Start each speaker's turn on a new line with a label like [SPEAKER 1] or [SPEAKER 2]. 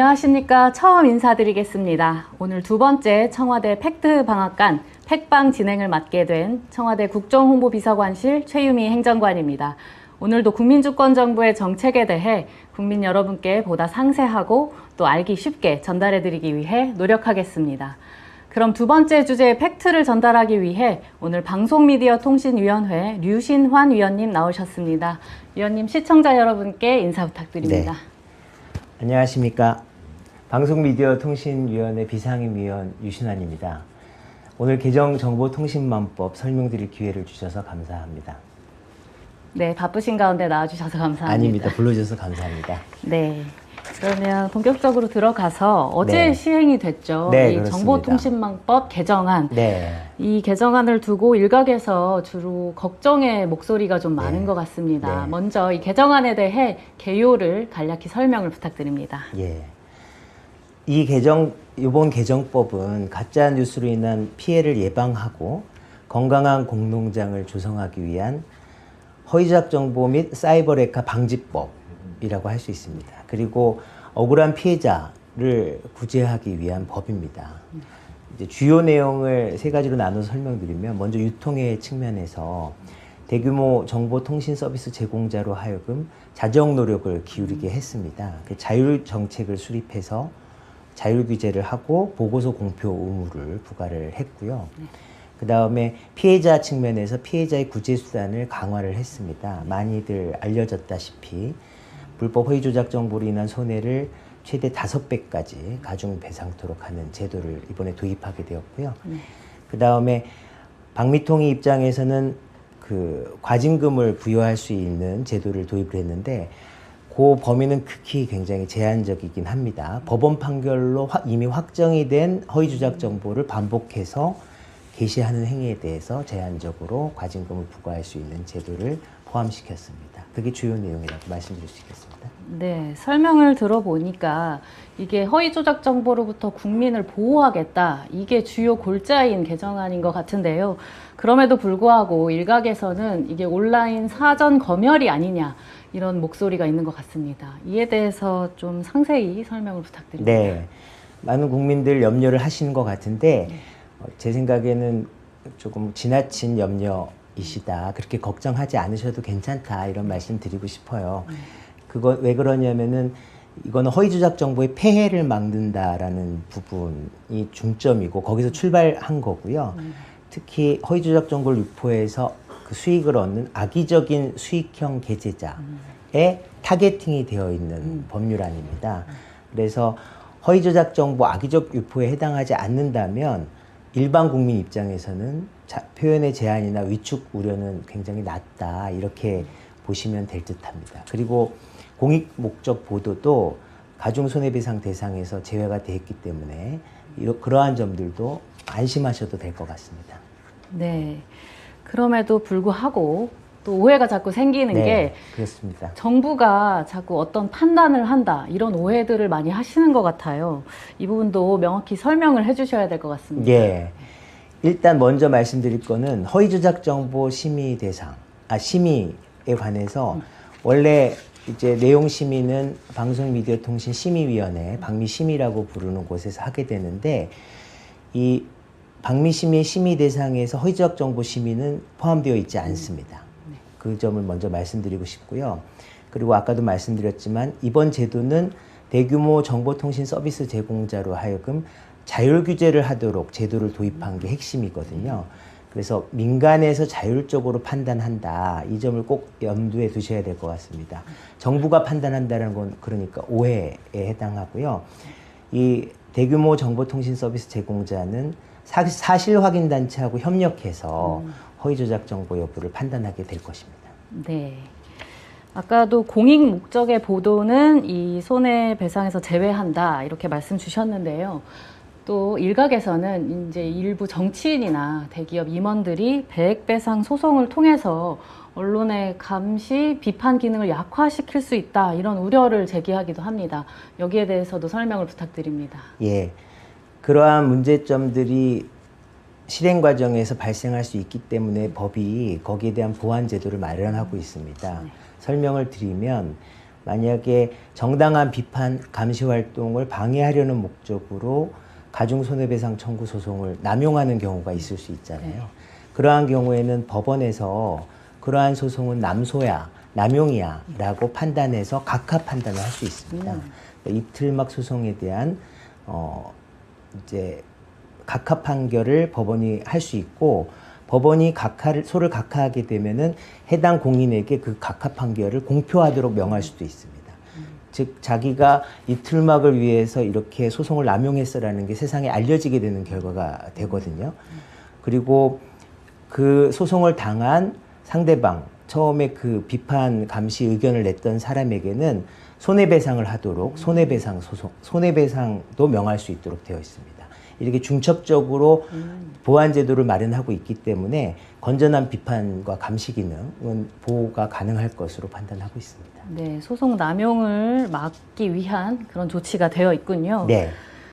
[SPEAKER 1] 안녕하십니까. 처음 인사드리겠습니다. 오늘 두 번째 청와대 팩트방앗간 팩방 진행을 맡게 된 청와대 국정홍보비서관실 최유미 행정관입니다. 오늘도 국민주권정부의 정책에 대해 국민 여러분께 보다 상세하고 또 알기 쉽게 전달해드리기 위해 노력하겠습니다. 그럼 두 번째 주제의 팩트를 전달하기 위해 오늘 방송미디어통신위원회 류신환 위원님 나오셨습니다. 위원님, 시청자 여러분께 인사 부탁드립니다.
[SPEAKER 2] 네. 안녕하십니까. 방송미디어통신위원회 비상임위원 류신환입니다. 오늘 개정정보통신망법 설명드릴 기회를 주셔서 감사합니다.
[SPEAKER 1] 네, 바쁘신 가운데 나와주셔서 감사합니다.
[SPEAKER 2] 아닙니다. 불러주셔서 감사합니다.
[SPEAKER 1] 네, 그러면 본격적으로 들어가서 어제
[SPEAKER 2] 네.
[SPEAKER 1] 시행이 됐죠.
[SPEAKER 2] 네,
[SPEAKER 1] 이
[SPEAKER 2] 그렇습니다.
[SPEAKER 1] 정보통신망법 개정안.
[SPEAKER 2] 네.
[SPEAKER 1] 이 개정안을 두고 일각에서 주로 걱정의 목소리가 좀 많은
[SPEAKER 2] 네.
[SPEAKER 1] 것 같습니다.
[SPEAKER 2] 네.
[SPEAKER 1] 먼저 이 개정안에 대해 개요를 간략히 설명을 부탁드립니다.
[SPEAKER 2] 예. 이번 개정법은 가짜 뉴스로 인한 피해를 예방하고 건강한 공농장을 조성하기 위한 허위조작 정보 및 사이버레카 방지법이라고 할 수 있습니다. 그리고 억울한 피해자를 구제하기 위한 법입니다. 이제 주요 내용을 세 가지로 나눠서 설명드리면, 먼저 유통의 측면에서 대규모 정보통신 서비스 제공자로 하여금 자정 노력을 기울이게 했습니다. 자율 정책을 수립해서 자율 규제를 하고 보고서 공표 의무를 부과를 했고요. 그 다음에 피해자 측면에서 피해자의 구제 수단을 강화를 했습니다. 많이들 알려졌다시피 불법 허위 조작 정보로 인한 손해를 최대 5배까지 가중 배상토록 하는 제도를 이번에 도입하게 되었고요. 그 다음에 방미통위 입장에서는 그 과징금을 부여할 수 있는 제도를 도입을 했는데, 그 범위는 극히 굉장히 제한적이긴 합니다. 법원 판결로 이미 확정이 된 허위 조작 정보를 반복해서 게시하는 행위에 대해서 제한적으로 과징금을 부과할 수 있는 제도를 포함시켰습니다. 그게 주요 내용이라고 말씀드릴 수 있겠습니다.
[SPEAKER 1] 네, 설명을 들어보니까 이게 허위 조작 정보로부터 국민을 보호하겠다, 이게 주요 골자인 개정안인 것 같은데요. 그럼에도 불구하고 일각에서는 이게 온라인 사전 검열이 아니냐, 이런 목소리가 있는 것 같습니다. 이에 대해서 좀 상세히 설명을 부탁드립니다.
[SPEAKER 2] 네, 많은 국민들 염려를 하시는 것 같은데, 제 생각에는 조금 지나친 염려이시다, 그렇게 걱정하지 않으셔도 괜찮다, 이런 말씀 드리고 싶어요. 그거 왜 그러냐면은 이거는 허위 조작 정보의 폐해를 막는다라는 부분이 중점이고 거기서 출발한 거고요. 특히 허위 조작 정보를 유포해서 그 수익을 얻는 악의적인 수익형 게재자에 타겟팅이 되어 있는 법률안입니다. 그래서 허위 조작 정보 악의적 유포에 해당하지 않는다면 일반 국민 입장에서는 표현의 제한이나 위축 우려는 굉장히 낮다, 이렇게 보시면 될 듯합니다. 그리고 공익 목적 보도도 가중 손해배상 대상에서 제외가 되어 있기 때문에 그러한 점들도 안심하셔도 될 것 같습니다.
[SPEAKER 1] 네, 그럼에도 불구하고 또 오해가 자꾸 생기는 게,
[SPEAKER 2] 그렇습니다.
[SPEAKER 1] 정부가 자꾸 어떤 판단을 한다, 이런 오해들을 많이 하시는 것 같아요. 이 부분도 명확히 설명을 해주셔야 될 것 같습니다.
[SPEAKER 2] 예. 일단 먼저 말씀드릴 거는 허위 조작 정보 심의에 관해서 원래 이제 내용 심의는 방송미디어통신심의위원회, 방미심의라고 부르는 곳에서 하게 되는데, 이 방미심의 심의 대상에서 허위 조작 정보 심의는 포함되어 있지 않습니다. 그 점을 먼저 말씀드리고 싶고요. 그리고 아까도 말씀드렸지만 이번 제도는 대규모 정보통신 서비스 제공자로 하여금 자율 규제를 하도록 제도를 도입한 게 핵심이거든요. 그래서 민간에서 자율적으로 판단한다, 이 점을 꼭 염두에 두셔야 될 것 같습니다. 정부가 판단한다는 건 그러니까 오해에 해당하고요. 이 대규모 정보통신 서비스 제공자는 사실 확인 단체하고 협력해서 허위 조작 정보 여부를 판단하게 될 것입니다.
[SPEAKER 1] 네. 아까도 공익 목적의 보도는 이 손해배상에서 제외한다, 이렇게 말씀 주셨는데요. 또 일각에서는 이제 일부 정치인이나 대기업 임원들이 배액배상 소송을 통해서 언론의 감시, 비판 기능을 약화시킬 수 있다, 이런 우려를 제기하기도 합니다. 여기에 대해서도 설명을 부탁드립니다.
[SPEAKER 2] 예, 그러한 문제점들이 실행 과정에서 발생할 수 있기 때문에 법이 거기에 대한 보완 제도를 마련하고 있습니다. 설명을 드리면 만약에 정당한 비판 감시 활동을 방해하려는 목적으로 가중 손해배상 청구 소송을 남용하는 경우가 있을 수 있잖아요. 그러한 경우에는 법원에서 그러한 소송은 남소야, 남용이야라고 판단해서 각하 판단을 할 수 있습니다. 입틀막 소송에 대한 이제 각하 판결을 법원이 할 수 있고, 법원이 소를 각하하게 되면은 해당 공인에게 그 각하 판결을 공표하도록 명할 수도 있습니다. 즉 자기가 입틀막을 위해서 이렇게 소송을 남용했어라는 게 세상에 알려지게 되는 결과가 되거든요. 그리고 그 소송을 당한 상대방, 처음에 그 비판 감시 의견을 냈던 사람에게는 손해배상을 하도록 손해배상도 명할 수 있도록 되어 있습니다. 이렇게 중첩적으로 보완 제도를 마련하고 있기 때문에 건전한 비판과 감시 기능은 보호가 가능할 것으로 판단하고 있습니다.
[SPEAKER 1] 네, 소송 남용을 막기 위한 그런 조치가 되어 있군요.
[SPEAKER 2] 네.